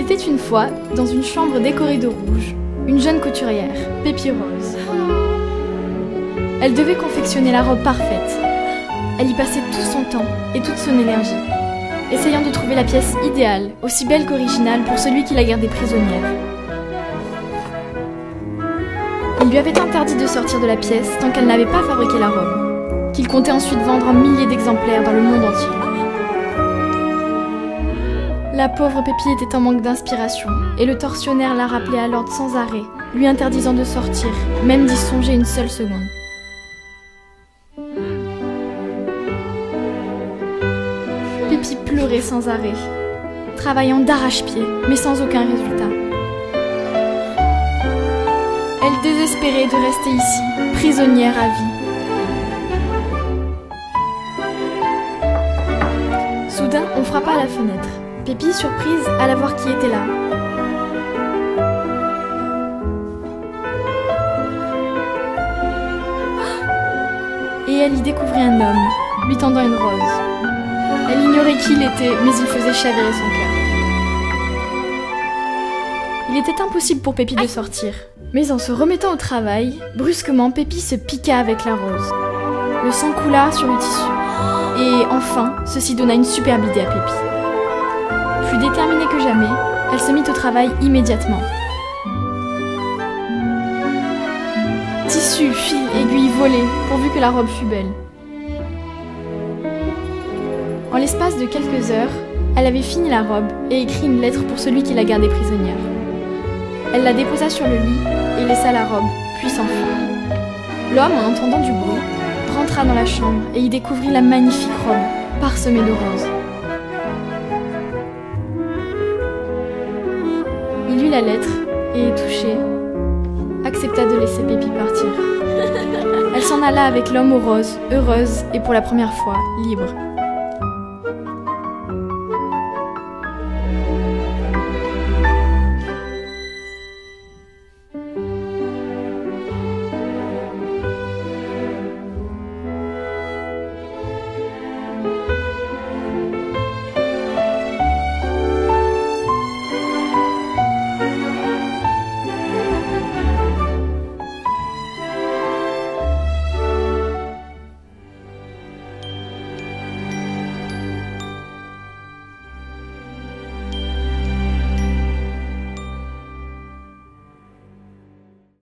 était une fois, dans une chambre décorée de rouge, une jeune couturière, Pépi Rose. Elle devait confectionner la robe parfaite. Elle y passait tout son temps et toute son énergie, essayant de trouver la pièce idéale, aussi belle qu'originale pour celui qui la gardait prisonnière. Il lui avait interdit de sortir de la pièce tant qu'elle n'avait pas fabriqué la robe, qu'il comptait ensuite vendre en milliers d'exemplaires dans le monde entier. La pauvre Pépi était en manque d'inspiration, et le tortionnaire la rappelait à l'ordre sans arrêt, lui interdisant de sortir, même d'y songer une seule seconde. Pépi pleurait sans arrêt, travaillant d'arrache-pied, mais sans aucun résultat. Elle désespérait de rester ici, prisonnière à vie. Soudain, on frappa à la fenêtre. Pépi, surprise, alla voir qui était là. Et elle y découvrit un homme, lui tendant une rose. Elle ignorait qui il était, mais il faisait chavirer son cœur. Il était impossible pour Pépi de sortir. Mais en se remettant au travail, brusquement, Pépi se piqua avec la rose. Le sang coula sur le tissu. Et enfin, ceci donna une superbe idée à Pépi. Plus déterminée que jamais, elle se mit au travail immédiatement. Tissu, fil, aiguilles volées, pourvu que la robe fût belle. En l'espace de quelques heures, elle avait fini la robe et écrit une lettre pour celui qui la gardait prisonnière. Elle la déposa sur le lit et laissa la robe, puis s'enfuir. L'homme, en entendant du bruit, rentra dans la chambre et y découvrit la magnifique robe, parsemée de roses. Il lut la lettre et, touché, accepta de laisser Pépi partir. Elle s'en alla avec l'homme aux roses, heureuse et pour la première fois, libre.